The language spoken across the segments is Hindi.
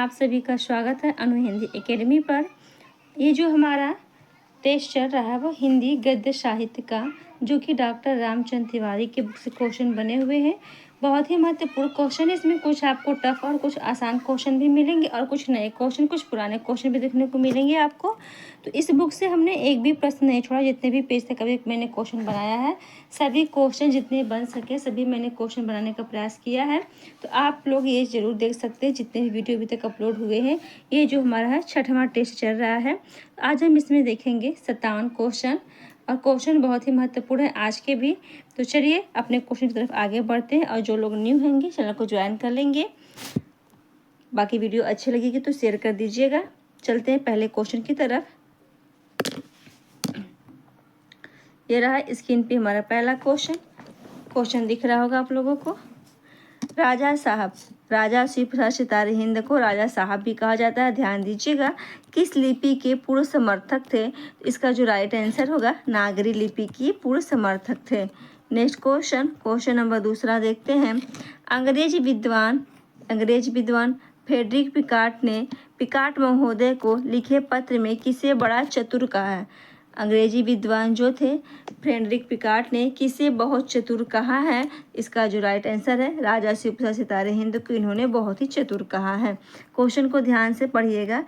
आप सभी का स्वागत है अनु हिंदी एकेडमी पर। ये जो हमारा टेस्ट चल रहा है वो हिंदी गद्य साहित्य का, जो कि डॉक्टर रामचंद्र तिवारी के बुक से क्वेश्चन बने हुए हैं। बहुत ही महत्वपूर्ण क्वेश्चन है। इसमें कुछ आपको टफ और कुछ आसान क्वेश्चन भी मिलेंगे और कुछ नए क्वेश्चन, कुछ पुराने क्वेश्चन भी देखने को मिलेंगे आपको। तो इस बुक से हमने एक भी प्रश्न नहीं छोड़ा। जितने भी पेज तक अभी मैंने क्वेश्चन बनाया है, सभी क्वेश्चन जितने बन सके सभी मैंने क्वेश्चन बनाने का प्रयास किया है। तो आप लोग ये ज़रूर देख सकते हैं जितने भी वीडियो अभी तक अपलोड हुए हैं। ये जो हमारा है 6वां टेस्ट चल रहा है। आज हम इसमें देखेंगे 57 क्वेश्चन, और क्वेश्चन बहुत ही महत्वपूर्ण है आज के भी। तो चलिए अपने क्वेश्चन की तरफ आगे बढ़ते हैं, और जो लोग न्यू होंगे चैनल को ज्वाइन कर लेंगे। बाकी वीडियो अच्छी लगेगी तो शेयर कर दीजिएगा। चलते हैं पहले क्वेश्चन की तरफ। ये रहा स्क्रीन पे हमारा पहला क्वेश्चन दिख रहा होगा आप लोगों को। राजा साहब, राजा श्री प्रसाद सितारे हिंद को राजा साहब भी कहा जाता है। ध्यान दीजिएगा, किस लिपि के पूर्व समर्थक थे? इसका जो राइट आंसर होगा नागरी लिपि की पूर्व समर्थक थे। नेक्स्ट क्वेश्चन नंबर दूसरा देखते हैं। अंग्रेज विद्वान फ्रेडरिक पिकार्ट ने पिकार्ट महोदय को लिखे पत्र में किसे बड़ा चतुर कहा है? अंग्रेजी विद्वान जो थे फ्रेडरिक पिकार्ट ने किसे बहुत चतुर कहा है? इसका जो राइट आंसर है राजा श्री प्रसाद सितारे हिंद को इन्होंने बहुत ही चतुर कहा है। क्वेश्चन को ध्यान से पढ़िएगा,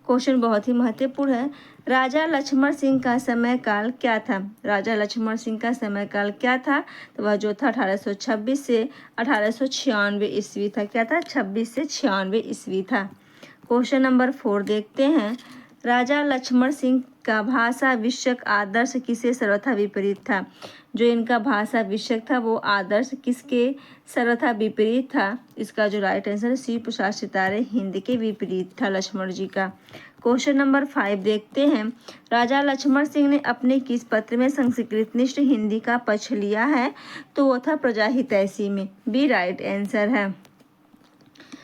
क्वेश्चन बहुत ही महत्वपूर्ण है। राजा लक्ष्मण सिंह का समय काल क्या था? राजा लक्ष्मण सिंह का समय काल क्या था? तो वह जो था 1826 से 1896 ईस्वी था। क्या था? 26 से 96 ईस्वी था। क्वेश्चन नंबर 4 देखते हैं। राजा लक्ष्मण सिंह का भाषा विषयक आदर्श किसे सर्वथा विपरीत था? जो इनका भाषा विषयक था वो आदर्श किसके सर्वथा विपरीत था? इसका जो राइट आंसर श्री प्रसाद सितारे हिंद के विपरीत था लक्ष्मण जी का। क्वेश्चन नंबर 5 देखते हैं। राजा लक्ष्मण सिंह ने अपने किस पत्र में संस्कृतनिष्ठ हिंदी का पक्ष लिया है? तो वो था प्रजाहितैषी में। बी राइट आंसर है।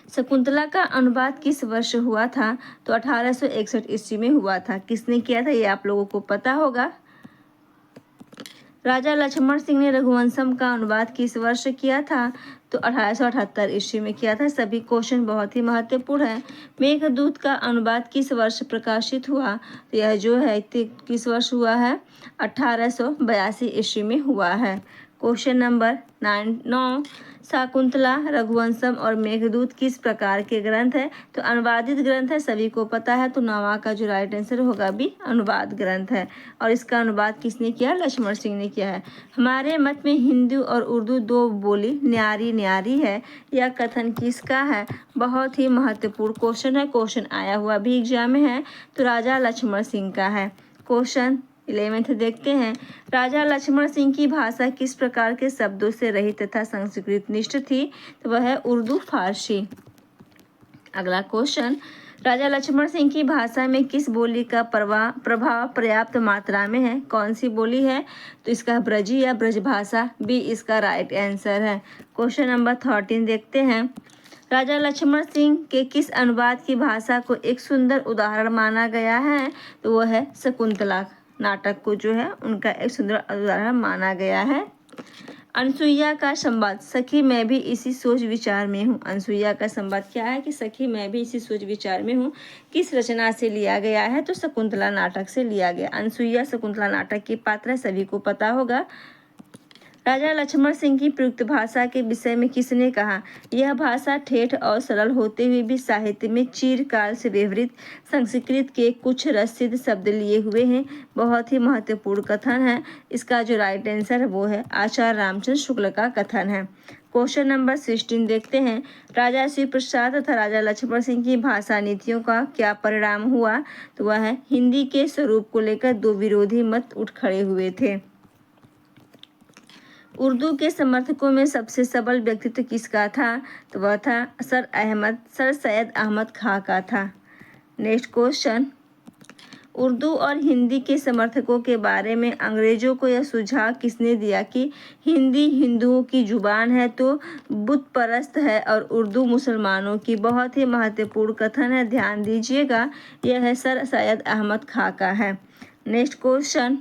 शकुंतला का अनुवाद किस वर्ष हुआ था? तो 1861 ईस्वी में हुआ था। किसने किया था ये आप लोगों को पता होगा। राजा लक्ष्मण सिंह ने रघुवंशम का अनुवाद किस वर्ष किया था? तो 1878 ईस्वी में किया था। सभी क्वेश्चन बहुत ही महत्वपूर्ण है। मेघदूत का अनुवाद किस वर्ष प्रकाशित हुआ? तो यह जो है किस वर्ष हुआ है? 1882 ईस्वी में हुआ है। क्वेश्चन नंबर 9 शाकुंतला, रघुवंशम और मेघदूत किस प्रकार के ग्रंथ है? तो अनुवादित ग्रंथ है, सभी को पता है। तो 9वां का जो राइट आंसर होगा भी अनुवाद ग्रंथ है, और इसका अनुवाद किसने किया? लक्ष्मण सिंह ने किया है। हमारे मत में हिंदी और उर्दू दो बोली न्यारी न्यारी है, यह कथन किसका है? बहुत ही महत्वपूर्ण क्वेश्चन है। क्वेश्चन आया हुआ भी एग्जाम में है, तो राजा लक्ष्मण सिंह का है। क्वेश्चन 11 देखते हैं। राजा लक्ष्मण सिंह की भाषा किस प्रकार के शब्दों से रहित तथा संस्कृत निष्ठ थी? तो वह है उर्दू फारसी। अगला क्वेश्चन, राजा लक्ष्मण सिंह की भाषा में किस बोली का प्रभाव पर्याप्त मात्रा में है? कौन सी बोली है? तो इसका ब्रजी या ब्रजभाषा। बी इसका राइट आंसर है। क्वेश्चन नंबर 13 देखते हैं। राजा लक्ष्मण सिंह के किस अनुवाद की भाषा को एक सुंदर उदाहरण माना गया है? तो वह है शकुंतला नाटक को जो है उनका एक सुंदर उदाहरण माना गया है। अनसुईया का संवाद, सखी मैं भी इसी सोच विचार में हूँ। अनसुईया का संवाद क्या है कि सखी मैं भी इसी सोच विचार में हूँ, किस रचना से लिया गया है? तो शकुंतला नाटक से लिया गया। अनसुईया शकुंतला नाटक की पात्र है, सभी को पता होगा। राजा लक्ष्मण सिंह की प्रयुक्त भाषा के विषय में किसने कहा? यह भाषा ठेठ और सरल होते हुए भी साहित्य में चिरकाल से व्यवहृत संस्कृत के कुछ रसिद शब्द लिए हुए हैं। बहुत ही महत्वपूर्ण कथन है। इसका जो राइट आंसर है वो है आचार्य रामचंद्र शुक्ल का कथन है। क्वेश्चन नंबर 16 देखते हैं। राजा श्री प्रसाद तथा राजा लक्ष्मण सिंह की भाषा नीतियों का क्या परिणाम हुआ? तो वह है हिंदी के स्वरूप को लेकर दो विरोधी मत उठ खड़े हुए थे। उर्दू के समर्थकों में सबसे सबल व्यक्तित्व किसका था? तो वह था सर सैयद अहमद खां का था। नेक्स्ट क्वेश्चन, उर्दू और हिंदी के समर्थकों के बारे में अंग्रेजों को यह सुझाव किसने दिया कि हिंदी हिंदुओं की जुबान है तो बुत परस्त है और उर्दू मुसलमानों की? बहुत ही महत्वपूर्ण कथन है, ध्यान दीजिएगा। यह है सर सैयद अहमद खां का है। नेक्स्ट क्वेश्चन,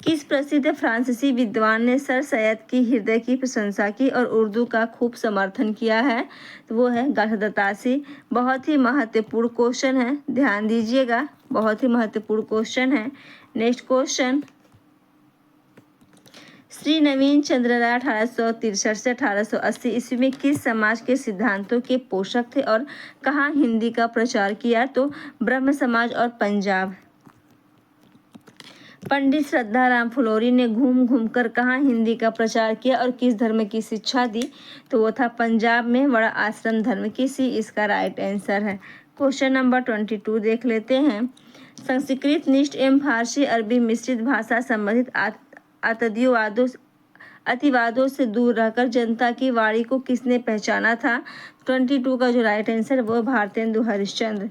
किस प्रसिद्ध फ्रांसीसी विद्वान ने सर सैयद की हृदय की प्रशंसा की और उर्दू का खूब समर्थन किया है? तो वो है गाथादत्तासी। बहुत ही महत्वपूर्ण क्वेश्चन है, ध्यान दीजिएगा, बहुत ही महत्वपूर्ण क्वेश्चन है। नेक्स्ट क्वेश्चन, श्री नवीन चंद्र राय 1863 से 1880 ईस्वी में किस समाज के सिद्धांतों के पोषक थे और कहाँ हिंदी का प्रचार किया? तो ब्रह्म समाज और पंजाब। पंडित श्रद्धाराम फुलोरी ने घूम घूम कर कहाँ हिंदी का प्रचार किया और किस धर्म की शिक्षा दी? तो वो था पंजाब में बड़ा आश्रम धर्म की सी इसका राइट आंसर है। क्वेश्चन नंबर 22 देख लेते हैं। संस्कृत निष्ठ एवं फारसी अरबी मिश्रित भाषा संबंधित अतिवादों से दूर रहकर जनता की वाणी को किसने पहचाना था? 22 का जो राइट आंसर वो भारतेंदु हरिश्चंद्र।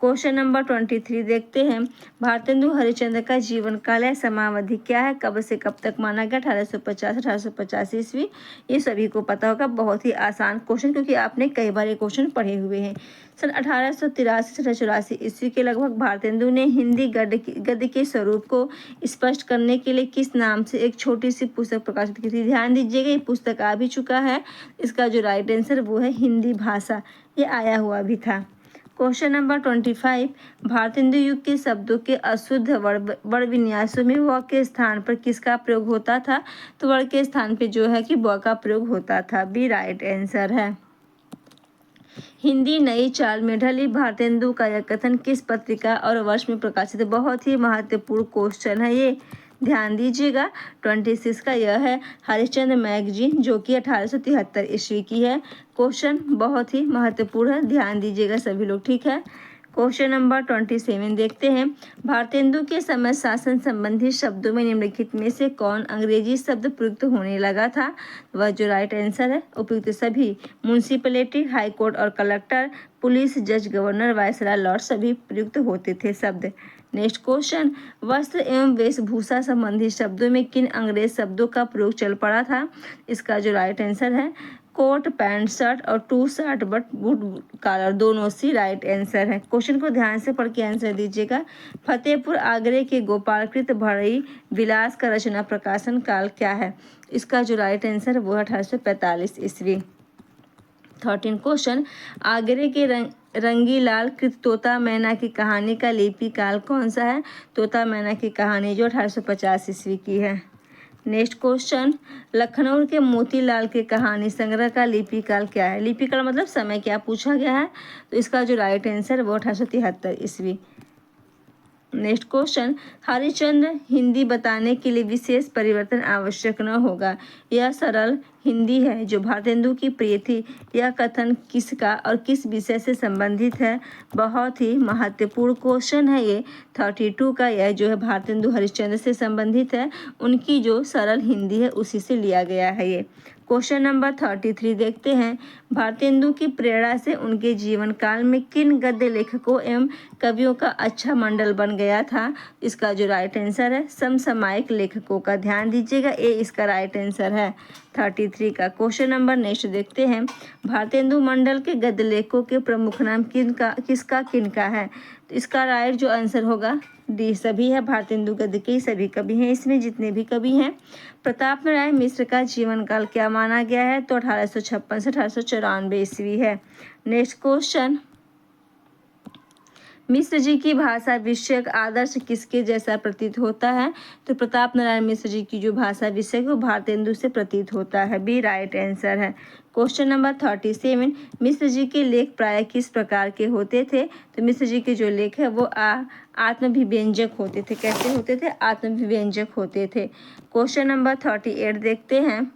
क्वेश्चन नंबर 23 देखते हैं। भारतेंदु हरिश्चंद्र का जीवन काल या समावधि क्या है? कब से कब तक माना गया? 1850 ईस्वी। ये सभी को पता होगा, बहुत ही आसान क्वेश्चन, क्योंकि आपने कई बार ये क्वेश्चन पढ़े हुए हैं। सन 1883 से 1884 ईस्वी के लगभग भारतेंदु ने हिंदी गद्य के स्वरूप को स्पष्ट करने के लिए किस नाम से एक छोटी सी पुस्तक प्रकाशित की थी? ध्यान दीजिएगा, ये पुस्तक आ भी चुका है। इसका जो राइट आंसर वो है हिंदी भाषा, ये आया हुआ भी था। क्वेश्चन नंबर 25, भारतेंदु युग के शब्दों के अशुद्ध वर्ण विन्यासों में व के स्थान पर किसका प्रयोग होता था? तो वर्ण के स्थान पे जो है कि व का प्रयोग होता था, बी राइट आंसर है। हिंदी नई चाल में ढली भारतेंदु का यह कथन किस पत्रिका और वर्ष में प्रकाशित है? बहुत ही महत्वपूर्ण क्वेश्चन है ये, ध्यान दीजिएगा। 26 का यह है हरिश्चंद्र मैगजीन, जो कि 1873 ईस्वी की है। क्वेश्चन बहुत ही महत्वपूर्ण है, ध्यान दीजिएगा सभी लोग, ठीक है। क्वेश्चन नंबर 27 देखते हैं। भारतेंदु के समय शासन संबंधी शब्दों में निम्नलिखित में से कौन अंग्रेजी शब्द प्रयुक्त होने लगा था? वह जो राइट आंसर है उपयुक्त सभी, म्यूनिसिपैलिटी, हाई कोर्ट और कलेक्टर, पुलिस, जज, गवर्नर, वायसराय, लॉर्ड सभी प्रयुक्त होते थे शब्द। नेक्स्ट क्वेश्चन, वस्त्र एवं वेशभूषा संबंधी शब्दों में किन अंग्रेज शब्दों का प्रयोग चल पड़ा था? इसका जो राइट आंसर है कोट, पैंट, शर्ट और two shirt but boot collar, दोनों सी राइट आंसर है। क्वेश्चन को ध्यान से पढ़ के आंसर दीजिएगा। फतेहपुर आगरे के गोपालकृत भरी विलास का रचना प्रकाशन काल क्या है? इसका जो राइट आंसर है वो 1845 ईस्वी। 13 क्वेश्चन, आगरे के रंगीलाल कृत तोता मैना की कहानी का लिपि काल कौन सा है? तोता मैना की कहानी जो 1850 ईस्वी की है। नेक्स्ट क्वेश्चन, लखनऊ के मोतीलाल के कहानी संग्रह का लिपि काल क्या है? लिपि काल मतलब समय क्या पूछा गया है, तो इसका जो राइट आंसर है वो 1873 ईस्वी। नेक्स्ट क्वेश्चन, हरिश्चंद्र हिंदी बताने के लिए विशेष परिवर्तन आवश्यक न होगा, यह सरल हिंदी है जो भारतेंदु की प्रिय थी। यह कथन किसका और किस विषय से संबंधित है? बहुत ही महत्वपूर्ण क्वेश्चन है ये। 32 का यह जो है भारतेंदु हरिश्चंद्र से संबंधित है, उनकी जो सरल हिंदी है उसी से लिया गया है ये। क्वेश्चन नंबर 33 देखते हैं। भारतेंदु की प्रेरणा से उनके जीवन काल में किन गद्य लेखकों एवं कवियों का अच्छा मंडल बन गया था? इसका जो राइट आंसर है समसामयिक लेखकों का, ध्यान दीजिएगा, ए इसका राइट आंसर है 33 का। क्वेश्चन नंबर नेक्स्ट देखते हैं। भारतेंदु मंडल के गद्य लेखकों के प्रमुख नाम किनका है? तो इसका राइट जो आंसर होगा डी, सभी है। भारतेंदु गद्य के सभी कवि हैं, इसमें जितने भी कवि हैं। प्रताप नारायण मिश्र का जीवन काल क्या माना गया है? तो 1856 से 1894 ईस्वी है। नेक्स्ट क्वेश्चन, मिश्र जी की भाषा विषयक आदर्श किसके जैसा प्रतीत होता है? तो प्रताप नारायण मिश्र जी की जो भाषा विषयक वो भारतेंदु से प्रतीत होता है, बी राइट आंसर है। क्वेश्चन नंबर 37, मिश्र जी के लेख प्राय किस प्रकार के होते थे? तो मिश्र जी के जो लेख है वो आत्मविव्यंजक होते थे। कैसे होते थे? आत्मविव्यंजक होते थे। क्वेश्चन नंबर 38 देखते हैं।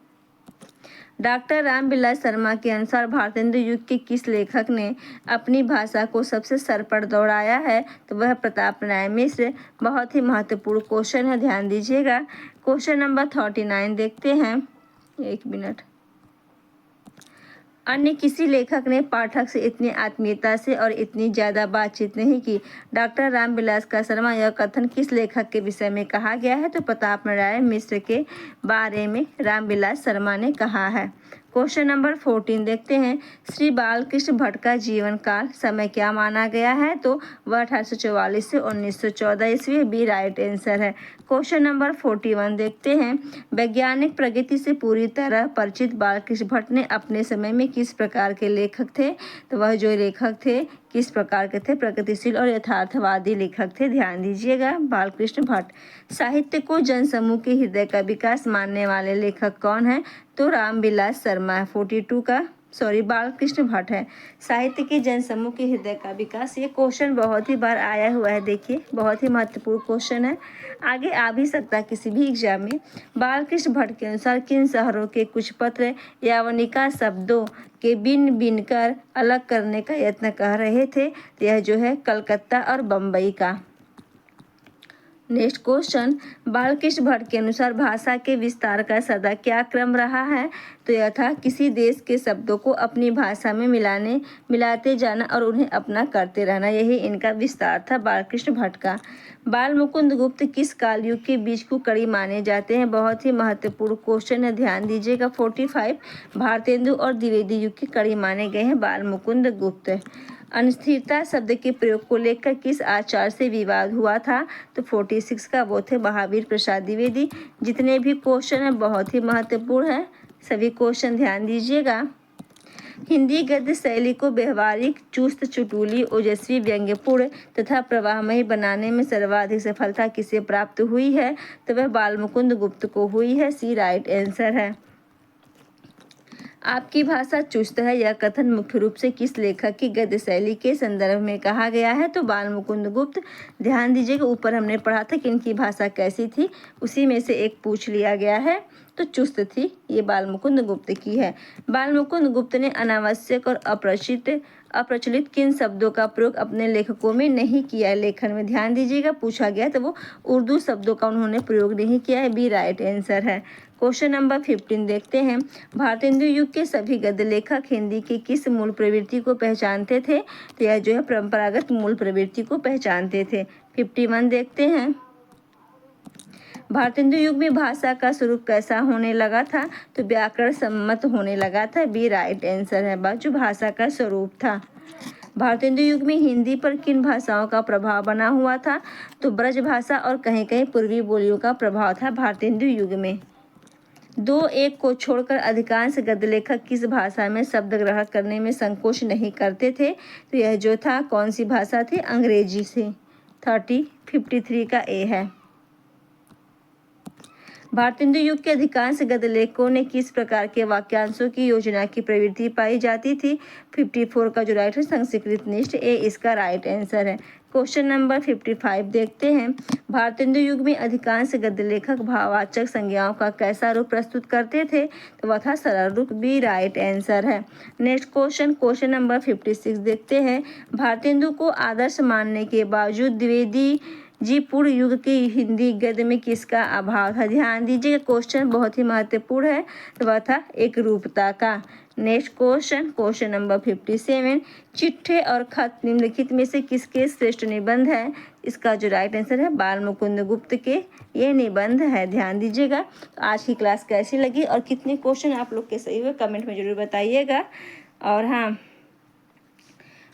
डॉक्टर रामविलास शर्मा के अनुसार भारतेंदु युग के किस लेखक ने अपनी भाषा को सबसे सर पर दौड़ाया है? तो वह प्रताप नारायण मिश्र। बहुत ही महत्वपूर्ण क्वेश्चन है, ध्यान दीजिएगा। क्वेश्चन नंबर 39 देखते हैं, एक मिनट। अन्य किसी लेखक ने पाठक से इतनी आत्मीयता से और इतनी ज़्यादा बातचीत नहीं की। डॉक्टर रामविलास का शर्मा, यह कथन किस लेखक के विषय में कहा गया है? तो प्रताप नारायण मिश्र के बारे में रामविलास शर्मा ने कहा है। क्वेश्चन नंबर 14 देखते हैं। श्री बालकृष्ण भट्ट का जीवन काल समय क्या माना गया है? तो वह 1844 से 1914 ईस्वी। बी राइट आंसर है। क्वेश्चन नंबर 41 देखते हैं। वैज्ञानिक प्रगति से पूरी तरह परिचित बालकृष्ण भट्ट ने अपने समय में किस प्रकार के लेखक थे? तो वह जो लेखक थे किस प्रकार के थे? प्रगतिशील और यथार्थवादी लेखक थे। ध्यान दीजिएगा, बालकृष्ण भट्ट। साहित्य को जनसमूह के हृदय का विकास मानने वाले लेखक कौन है? तो रामविलास शर्मा 42 का बालकृष्ण भट्ट है। साहित्य के जनसमूह के हृदय का विकास, ये क्वेश्चन बहुत ही बार आया हुआ है। देखिए, बहुत ही महत्वपूर्ण क्वेश्चन है, आगे आ भी सकता है किसी भी एग्जाम में। बालकृष्ण भट्ट के अनुसार किन शहरों के कुछ पत्र यवनिका शब्दों के बिन बिन कर अलग करने का यत्न कर रहे थे? यह जो है कलकत्ता और बम्बई का। नेक्स्ट क्वेश्चन, बालकृष्ण भट्ट के अनुसार भाषा के विस्तार का सदा क्या क्रम रहा है? तो यह था किसी देश के शब्दों को अपनी भाषा में मिलाते जाना और उन्हें अपना करते रहना, यही इनका विस्तार था बालकृष्ण भट्ट का। बाल मुकुंद गुप्त किस काल युग के बीच को कड़ी माने जाते हैं? बहुत ही महत्वपूर्ण क्वेश्चन है, ध्यान दीजिएगा। 45 भारतेंदु और द्विवेदी युग की कड़ी माने गए हैं बाल मुकुंद गुप्त। अस्थिरता शब्द के प्रयोग को लेकर किस आचार्य से विवाद हुआ था? तो 46 का, वो थे महावीर प्रसाद द्विवेदी। जितने भी क्वेश्चन हैं बहुत ही महत्वपूर्ण है, सभी क्वेश्चन ध्यान दीजिएगा। हिंदी गद्य शैली को व्यवहारिक, चुस्त, चुटुली, ओजस्वी, व्यंग्यपूर्ण तथा प्रवाहमयी बनाने में सर्वाधिक सफलता किसे प्राप्त हुई है? तो वह बाल मुकुंद गुप्त को हुई है। सी राइट आंसर है। आपकी भाषा चुस्त है, यह कथन मुख्य रूप से किस लेखक की गद्य शैली के संदर्भ में कहा गया है? तो बाल मुकुंद गुप्त। ध्यान दीजिएगा, ऊपर हमने पढ़ा था कि इनकी भाषा कैसी थी, उसी में से एक पूछ लिया गया है, तो चुस्त थी, ये बाल मुकुंद गुप्त की है। बाल मुकुंद गुप्त ने अनावश्यक और अप्रचलित किन शब्दों का प्रयोग अपने लेखकों में नहीं किया है? लेखन में ध्यान दीजिएगा, पूछा गया तो वो उर्दू शब्दों का उन्होंने प्रयोग नहीं किया है। बी राइट आंसर है। क्वेश्चन नंबर 15 देखते हैं। भारतेंदु युग के सभी गद्य लेखक हिंदी की किस मूल प्रवृत्ति को पहचानते थे? तो यह जो है परंपरागत मूल प्रवृत्ति को पहचानते थे। 51 देखते हैं। भारतेंदु युग में भाषा का स्वरूप कैसा होने लगा था? तो व्याकरण सम्मत होने लगा था। बी राइट आंसर है। जो भाषा का स्वरूप था। भारतेंदु युग में हिंदी पर किन भाषाओं का प्रभाव बना हुआ था? तो ब्रज भाषा और कहीं कहीं पूर्वी बोलियों का प्रभाव था भारतेंदु युग में। 2-1 को छोड़कर अधिकांश गद्य लेखक किस भाषा में शब्द ग्रहण करने में संकोच नहीं करते थे? तो यह जो था कौन सी भाषा थी? अंग्रेजी से। 53 का ए है। भारतेंदु युग के अधिकांश गद्य लेखकों ने किस प्रकार के वाक्यांशों की योजना की प्रवृत्ति पाई जाती थी? 54 का जो राइट है संस्कृत निष्ठ, ए इसका राइट आंसर है। क्वेश्चन नंबर 55 देखते हैं। भारतेंदु युग में अधिकांश गद्य लेखक भाववाचक संज्ञाओं का कैसा रूप प्रस्तुत करते थे? तो वह था सरल रूप। बी राइट आंसर है। नेक्स्ट क्वेश्चन नंबर 56 देखते हैं। भारतेंदु को आदर्श मानने के बावजूद द्विवेदी जी पूर्व युग की हिंदी गद्य में किसका अभाव था? ध्यान दीजिएगा, क्वेश्चन बहुत ही महत्वपूर्ण है, तो वह था एक रूपता का। Next question number 57। चिट्ठे और खत निम्नलिखित में से किसके श्रेष्ठ निबंध है? इसका जो राइट आंसर है बाल मुकुंद गुप्त के ये निबंध है। ध्यान दीजिएगा। आज की क्लास कैसी लगी और कितने क्वेश्चन आप लोग के सही हुए कमेंट में जरूर बताइएगा। और हाँ,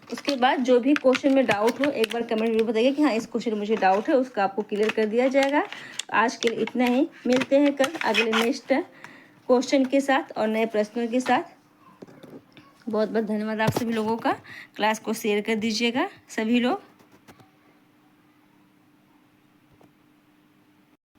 उसके बाद जो भी क्वेश्चन में डाउट हो एक बार कमेंट जरूर बताइए कि हाँ इस क्वेश्चन में मुझे डाउट है, उसका आपको क्लियर कर दिया जाएगा। आज के लिए इतना ही, मिलते हैं कल अगले नेक्स्ट क्वेश्चन के साथ और नए प्रश्नों के साथ। बहुत बहुत धन्यवाद आप सभी लोगों का। क्लास को शेयर कर दीजिएगा सभी लोग।